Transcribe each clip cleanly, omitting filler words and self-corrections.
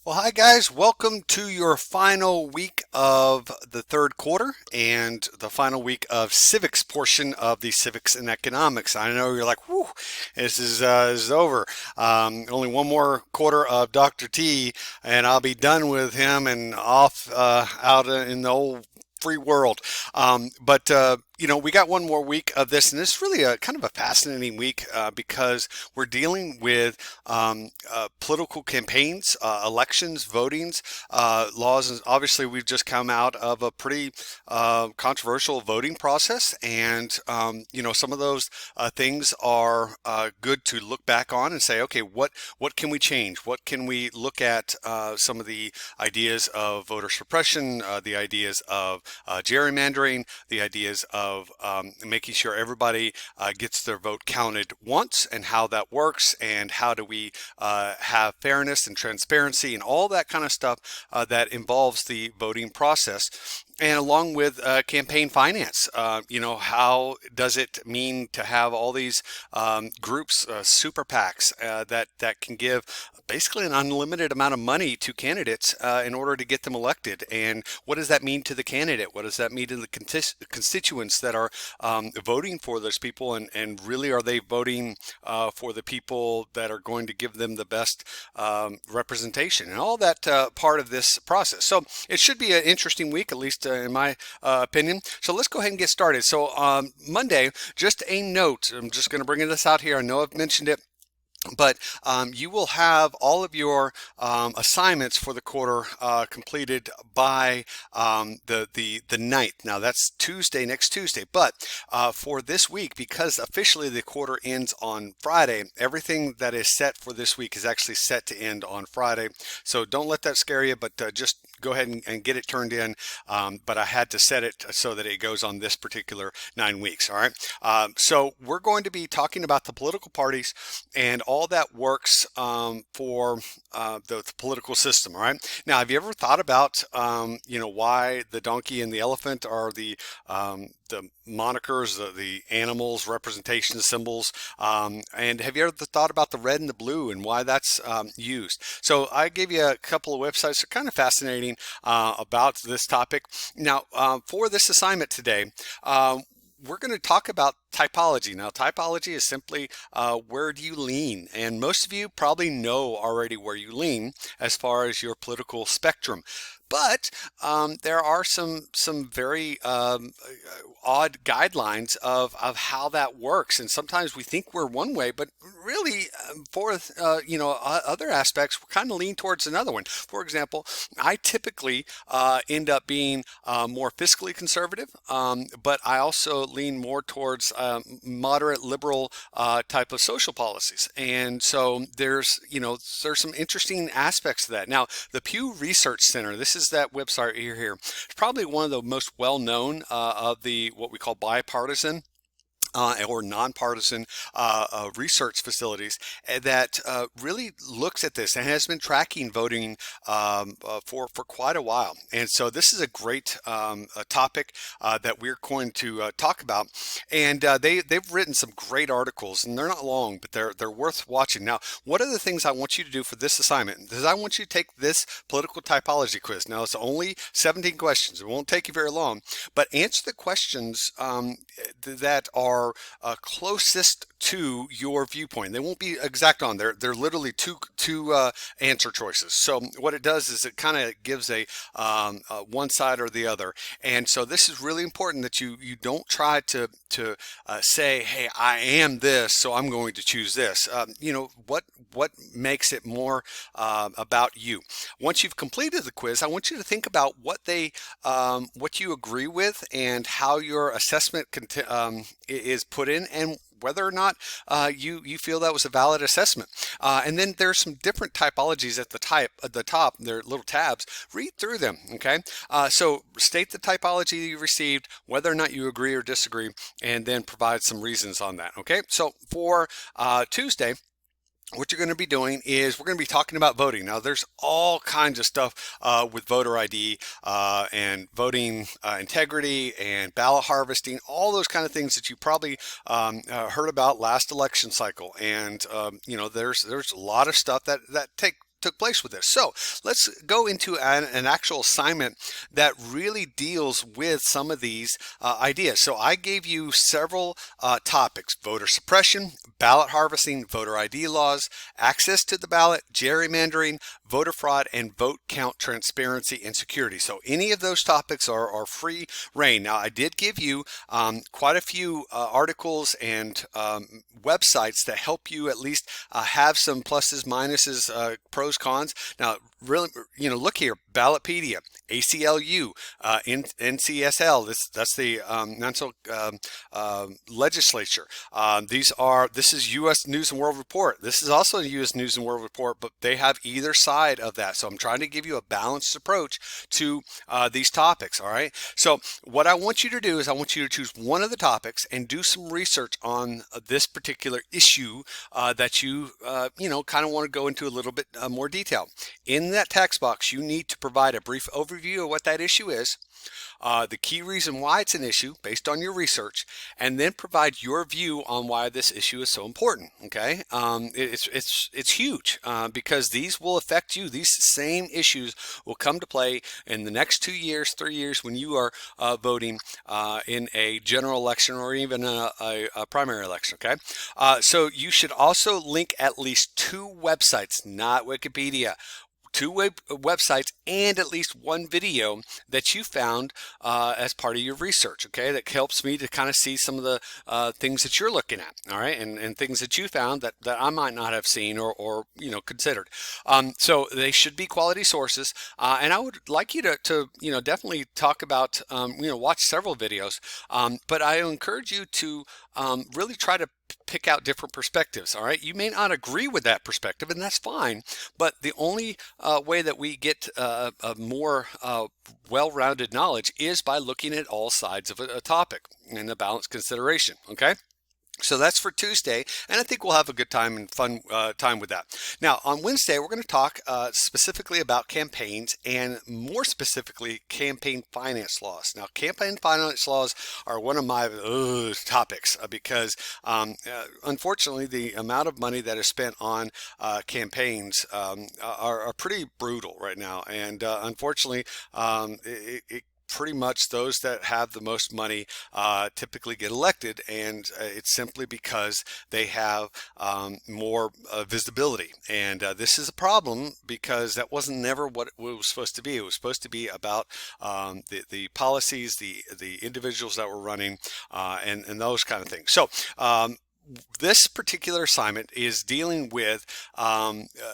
Well, hi guys. Welcome to your final week of the third quarter and the final week of civics portion of the civics and economics. I know you're like, whew, this is over. Only one more quarter of Dr. T and I'll be done with him and off out in the old free world. But we got one more week of this, and it's really a kind of a fascinating week because we're dealing with political campaigns, elections, votings, laws. And obviously, we've just come out of a pretty controversial voting process, and some of those things are good to look back on and say, okay, what can we change? What can we look at? Some of the ideas of voter suppression, the ideas of gerrymandering, the ideas of making sure everybody gets their vote counted once, and how that works, and how do we have fairness and transparency and all that kind of stuff that involves the voting process. And along with campaign finance, how does it mean to have all these groups, super PACs, that can give basically an unlimited amount of money to candidates in order to get them elected? And what does that mean to the candidate? What does that mean to the constituents that are voting for those people? And really, are they voting for the people that are going to give them the best representation? And all that part of this process. So it should be an interesting week, at least in my opinion. So let's go ahead and get started. So Monday, just a note, I'm just going to bring this out here. I know I've mentioned it, but you will have all of your assignments for the quarter completed by the 9th. Now that's Tuesday, next Tuesday. But for this week, because officially the quarter ends on Friday, everything that is set for this week is actually set to end on Friday. So don't let that scare you, but just go ahead and get it turned in. But I had to set it so that it goes on this particular 9 weeks. All right. So we're going to be talking about the political parties and all that works for the political system. All right. Now, have you ever thought about why the donkey and the elephant are the monikers, the animals, representation symbols, and have you ever thought about the red and the blue and why that's used? So I gave you a couple of websites that are kind of fascinating about this topic. Now, for this assignment today, we're going to talk about typology. Now, typology is simply where do you lean? And most of you probably know already where you lean as far as your political spectrum. But there are some very odd guidelines of how that works, and sometimes we think we're one way, but really, for other aspects, we kind of lean towards another one. For example, I typically end up being more fiscally conservative, but I also lean more towards moderate liberal type of social policies, and so there's some interesting aspects to that. Now, the Pew Research Center, this is that website here. It's probably one of the most well-known of the what we call bipartisan or nonpartisan research facilities that really looks at this and has been tracking voting for quite a while. And so this is a great topic that we're going to talk about. And they've written some great articles, and they're not long, but they're worth watching. Now, what are the things I want you to do for this assignment? Is I want you to take this political typology quiz. Now, it's only 17 questions. It won't take you very long, but answer the questions that are closest to your viewpoint. They won't be exact on there. They're literally two answer choices. So what it does is it kind of gives a one side or the other. And so this is really important that you don't try to say, hey, I am this, so I'm going to choose this. What makes it more about you? Once you've completed the quiz, I want you to think about what you agree with and how your assessment is put in, and whether or not you feel that was a valid assessment. And then there's some different typologies at the top. They're little tabs. Read through them. Okay. So state the typology you received, whether or not you agree or disagree, and then provide some reasons on that. Okay. So for Tuesday, what you're going to be doing is we're going to be talking about voting. Now, there's all kinds of stuff with voter ID and voting integrity and ballot harvesting, all those kind of things that you probably heard about last election cycle. And there's a lot of stuff that took place with this. So let's go into an actual assignment that really deals with some of these ideas. So I gave you several topics: voter suppression, ballot harvesting, voter ID laws, access to the ballot, gerrymandering, voter fraud, and vote count transparency and security. So any of those topics are free reign. Now, I did give you quite a few articles and websites that help you at least have some pluses, minuses, pros, cons. Now, really, look here: Ballotpedia, ACLU, NCSL. That's the National Legislature. This is U.S. News and World Report. This is also a U.S. News and World Report, but they have either side of that. So I'm trying to give you a balanced approach to these topics. All right. So what I want you to do is I want you to choose one of the topics and do some research on this particular issue that you kind of want to go into a little bit more detail. In that text box, you need to provide a brief overview of what that issue is, the key reason why it's an issue based on your research, and then provide your view on why this issue is so important. Okay, it's huge because these will affect you. These same issues will come to play in the next 2 years, 3 years when you are voting in a general election or even a primary election. Okay, so you should also link at least 2 websites, not Wikipedia. 2 websites and at least 1 video that you found as part of your research. Okay, that helps me to kind of see some of the things that you're looking at. All right, and things that you found that I might not have seen or considered. So they should be quality sources, and I would like you to definitely talk about watch several videos, but I encourage you to really try to pick out different perspectives. All right, you may not agree with that perspective, and that's fine, but the only way that we get a more well-rounded knowledge is by looking at all sides of a topic in a balanced consideration. Okay, so that's for Tuesday, and I think we'll have a good time and fun time with that. Now, on Wednesday, we're going to talk specifically about campaigns, and more specifically, campaign finance laws. Now, campaign finance laws are one of my topics because, unfortunately, the amount of money that is spent on campaigns are pretty brutal right now, and unfortunately, it pretty much those that have the most money typically get elected, and it's simply because they have more visibility. And this is a problem because that wasn't never what it was supposed to be. It was supposed to be about the policies, the individuals that were running, and those kind of things. So this particular assignment is dealing with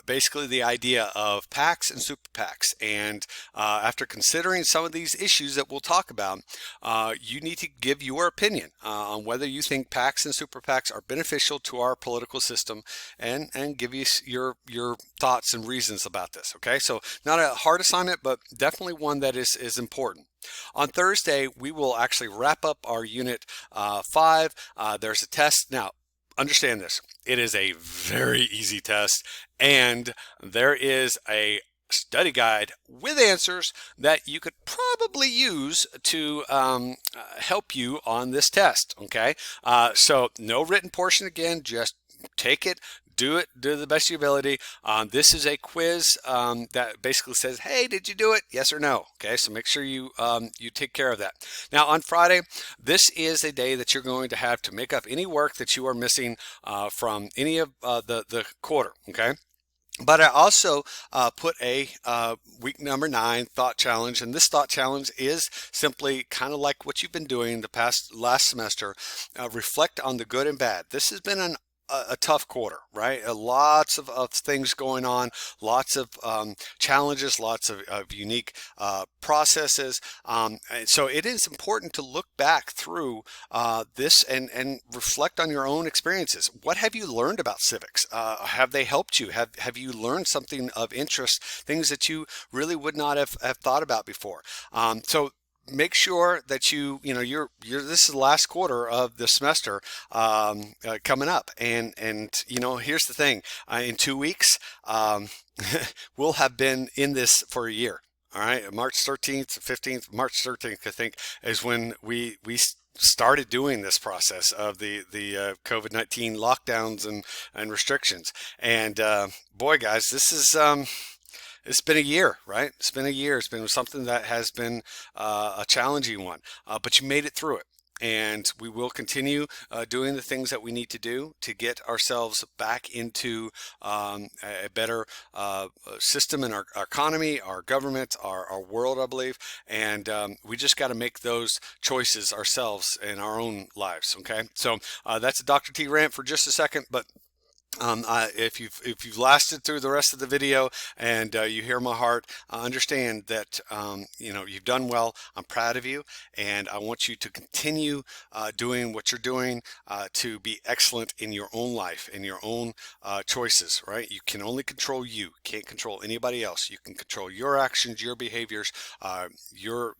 basically the idea of PACs and super PACs. And after considering some of these issues that we'll talk about, you need to give your opinion on whether you think PACs and super PACs are beneficial to our political system, and give you your thoughts and reasons about this. Okay, so not a hard assignment, but definitely one that is important. On Thursday, we will actually wrap up our Unit 5. There's a test. Now, understand this. It is a very easy test, and there is a study guide with answers that you could probably use to help you on this test. Okay, so no written portion again, just take it. Do the best of your ability. This is a quiz that basically says, hey, did you do it? Yes or no. Okay, so make sure you take care of that. Now, on Friday, this is a day that you're going to have to make up any work that you are missing from any of the quarter. Okay. But I also put a week number 9 thought challenge, and this thought challenge is simply kind of like what you've been doing last semester. Reflect on the good and bad. This has been a tough quarter, right? Lots of things going on, lots of challenges, lots of unique processes. And so it is important to look back through this and reflect on your own experiences. What have you learned about civics? Have they helped you? Have you learned something of interest, things that you really would not have thought about before? So make sure that this is the last quarter of the semester coming up, and here's the thing: in 2 weeks we'll have been in this for a year. All right, March 13th, 15th, March 13th, I think, is when we started doing this process of the COVID-19 lockdowns and restrictions. And boy, guys, this is it's been a year, right? It's been a year. It's been something that has been a challenging one, but you made it through it. And we will continue doing the things that we need to do to get ourselves back into a better system in our economy, our government, our world, I believe. And we just got to make those choices ourselves in our own lives. Okay, so that's a Dr. T rant for just a second, but if you've lasted through the rest of the video and you hear my heart, understand that you've done well. I'm proud of you, and I want you to continue doing what you're doing to be excellent in your own life, in your own choices. Right? You can only control you. Can't control anybody else. You can control your actions, your behaviors, your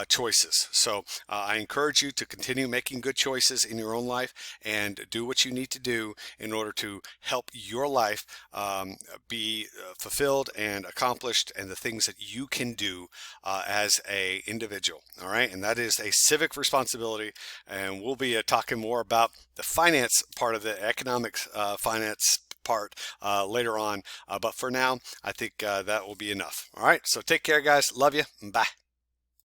choices. So I encourage you to continue making good choices in your own life and do what you need to do in order to help your life be fulfilled and accomplished, and the things that you can do as a individual. All right, and that is a civic responsibility. And we'll be talking more about the finance part of the economics finance part later on. But for now, I think that will be enough. All right, so take care, guys. Love you. Bye.